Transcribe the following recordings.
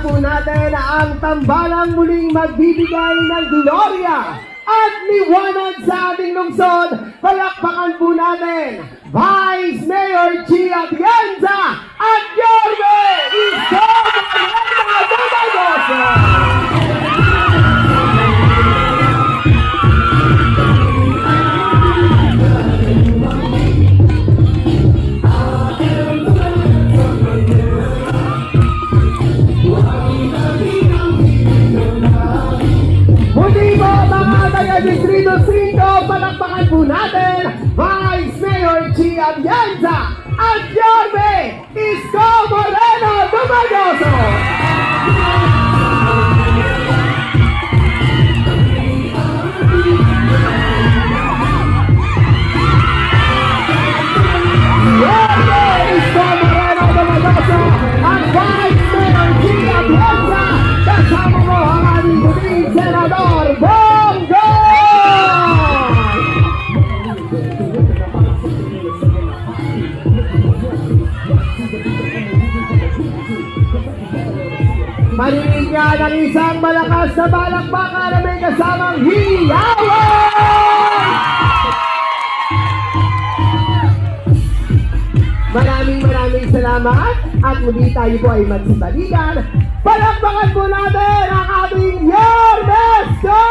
po natin ang tambalang muling magbibigay ng glorya at liwanag sa ating lungsod. Palakpakan po natin Vice Mayor Gia Atienza at Yorme Isko Domagoso. Distrito 5, palakpakan po natin Vice Mayor Gia Atienza at Yorme Isko Moreno Dumagoso. Yorme Isko Moreno Dumagoso at Vice Mayor Gia Atienza, kasama mo ang ating muling Senador Bongo! Marinig nga ng isang malakas na balakbakan na may kasamang hiyawan! Maraming salamat at muli tayo po ay magsibalikan. Palakpakan po natin ang ating Yormesko!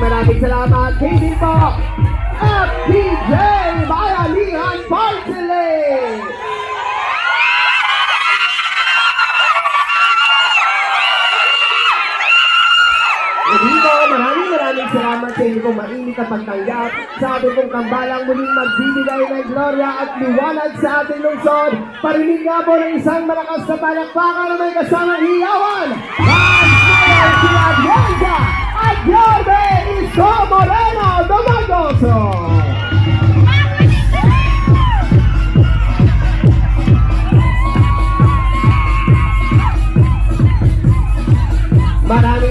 Maraming salamat. Katie po at DJ Bayanihan Parsley. Maraming salamat sa inyo pong mainit na pagtanggap sa ating pong tambalang muling magbibigay ng glorya at liwanag sa ating lungsod. Parinig nga po ng isang malakas na palakpakan na may kasamang hiyawan. At Yorme Isko Moreno Dumagoso.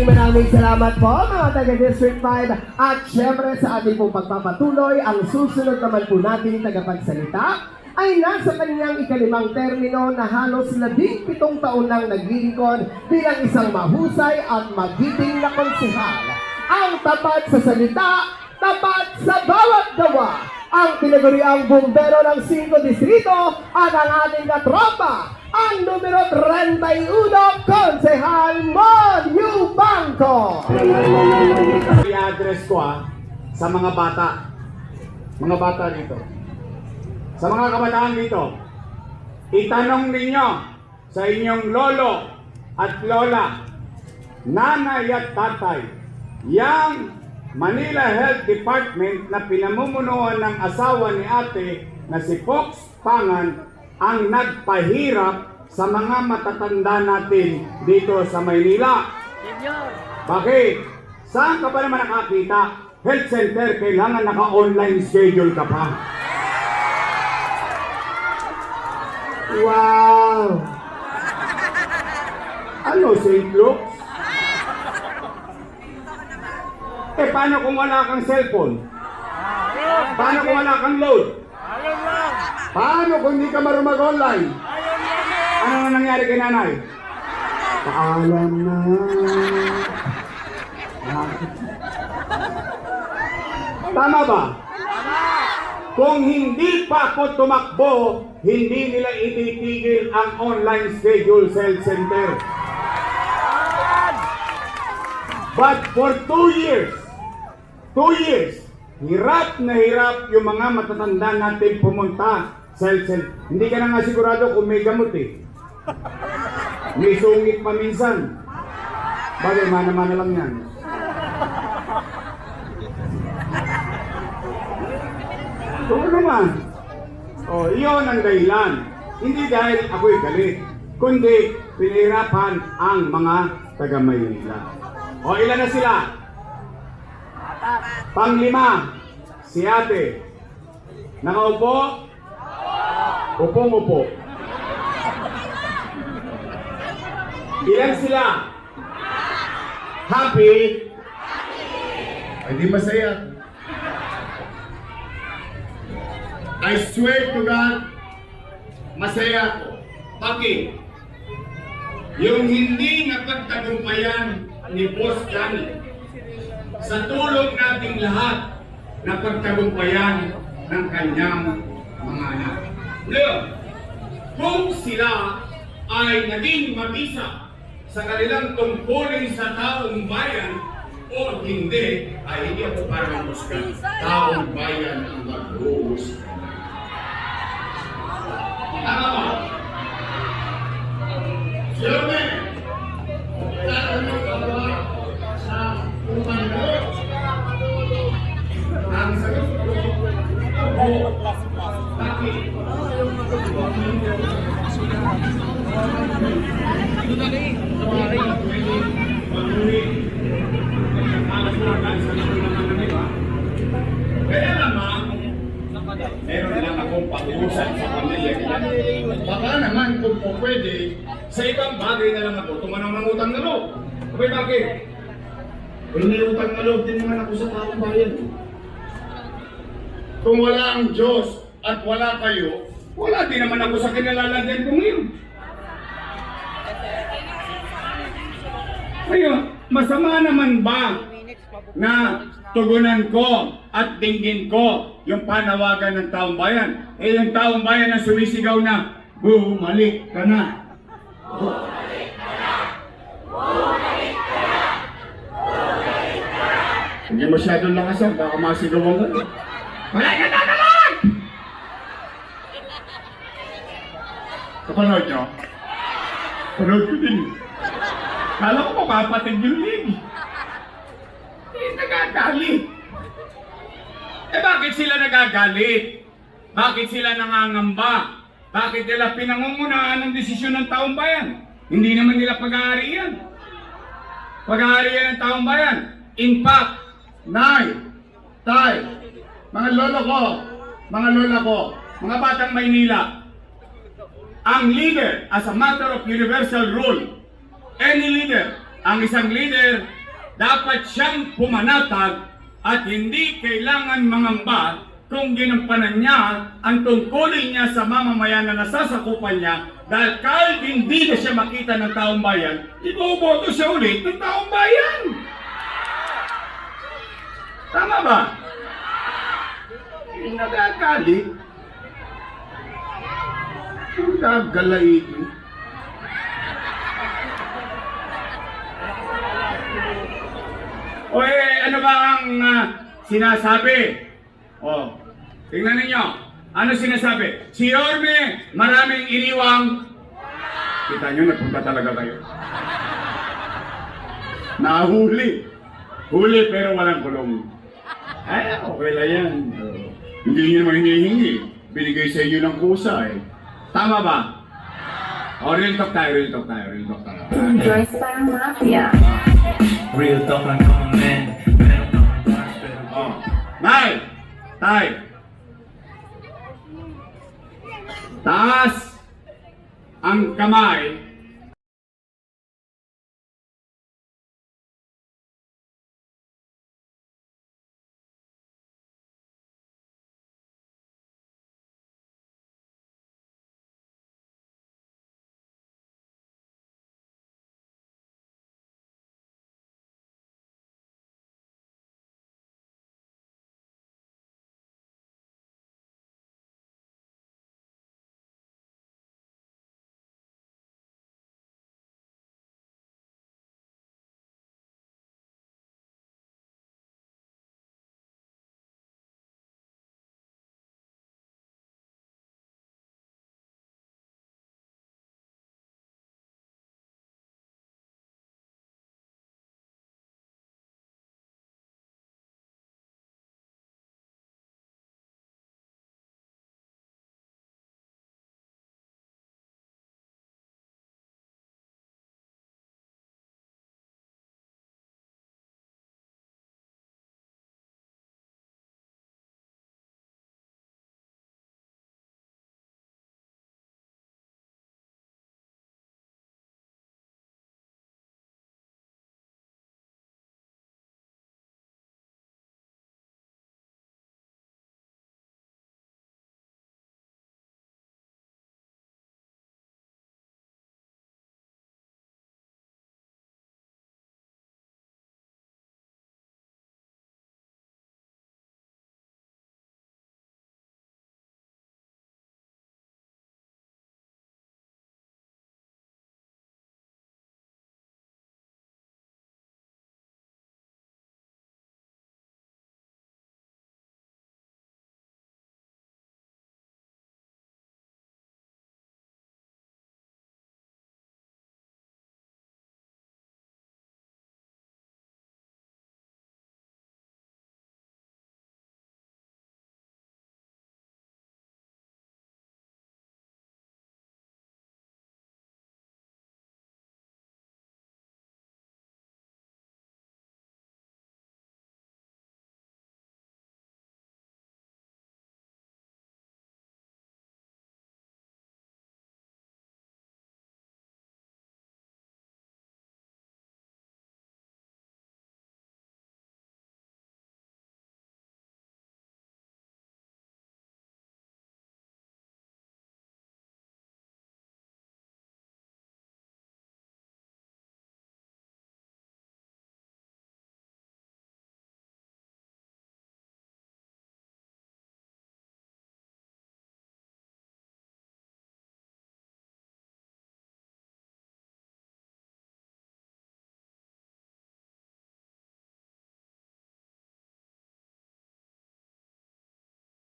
Maraming salamat po mga taga District 5 at syempre sa ating pong pagpapatuloy, ang susunod naman po nating tagapagsalita ay nasa kanyang ikalimang termino na halos 17 taon nang naglilingkod bilang isang mahusay at magiting na konsehal. Ang tapat sa salita, tapat sa bawat gawa, ang tinaguriang bumbero ng 5 distrito at ang ating katropa, ang numero 31, Konsehal Mon Yubanco. I-address ko sa mga bata dito. Sa mga kabataan dito, itanong ninyo sa inyong lolo at lola, nanay at tatay, yang Manila Health Department na pinamumunuan ng asawa ni ate na si Fox Pangan ang nagpahirap sa mga matatanda natin dito sa Maynila. Bakit? Saan ka pa naman nakakita? Health center, kailangan naka-online schedule ka pa. Wow! Ano, St. Luke's? Paano kung wala kang cellphone? Paano kung wala kang load? Paano kung hindi ka marunong mag-online? Ano na nangyari kay nanay? Paalam na. Tama ba? Kung hindi pa ako tumakbo, hindi nila ititigil ang online schedule health center. But for 2 years, hirap na hirap yung mga matatanda natin pumunta sa health center. Hindi ka na nga sigurado kung may gamot eh. May sungit pa minsan. Bagay, mana-mana lang yan. Oo naman. Iyon ang dahilan. Hindi dahil ako'y galit, kundi pinahirapan ang mga taga-Maynila. Ilan na sila? Panglima, si ate. Nakaupo? Upong-upo. Ilan sila? Happy? Ay di masaya. I swear to God, masaya ako. Bakit? Yung hindi napagtagumpayan ni Boss Johnny, sa tulong nating lahat, napagtagumpayan ng kanyang mga anak. Ngayon, kung sila ay naging mabisa sa kanilang tungkulin sa taong bayan o hindi, ay hindi ako para mamusgan. Taong bayan ang mag-uusga. Tama ba? Siyempre, tatanong ka ba sa umandot? Ang sagot ko, oo. Bakit? Kaya naman, meron lang akong pakiusan sa pamilya nila. Baka naman kung po pwede, sa ibang bagay na lang ako, tumanaw ng utang na loob. Okay, bakit? Kung may utang na loob din naman ako sa taong bayan. Kung wala ang Diyos at wala kayo, wala din naman ako sa kinalalagyan kong yun. Ngayon, masama naman ba na tugunan ko at dinggin ko yung panawagan ng taong bayan? Eh, yung taong bayan na sumisigaw na, bumalik ka na. Bumalik ka na! Bumalik ka na! Bumalik ka na! Hindi masyadong lakasan, baka masigawan ka. Balik ka na naman! Kapanood nyo? Panood ko din. Kala ko mapapatig yung lig. Nagagalit. Eh bakit sila nagagalit? Bakit sila nangangamba? Bakit nila pinangungunahan ng desisyon ng taong bayan? Hindi naman nila pag-aariyan. Pag-aariyan ng taong bayan. In fact, Nay, Tay, mga lolo ko, mga batang Maynila, ang leader, as a matter of universal rule, any leader, ang isang leader, dapat siyang pumanatag at hindi kailangan mangamba kung ginampanan niya ang tungkulin niya sa mamamayan na nasasakupan niya dahil kahit hindi na siya makita ng taong bayan, iboboto siya ulit ng taong bayan. Tama ba? Yung nagagalit, yung nagagalaiti. O ano ba ang sinasabi? O, tingnan ninyo. Ano sinasabi? Si Yorme, maraming iniwang. Kita nyo, nagpunta talaga kayo. Nahuli. Huli pero walang kulong. Ay, okay lang yan. Hindi nyo naman hinihingi. Binigay sa inyo ng kusa eh. Tama ba? O, real talk tayo. Joyce parang mafia. Real talk lang naman, man. Meron akong crush, pero Oh. Nay! Tay! Taas ang kamay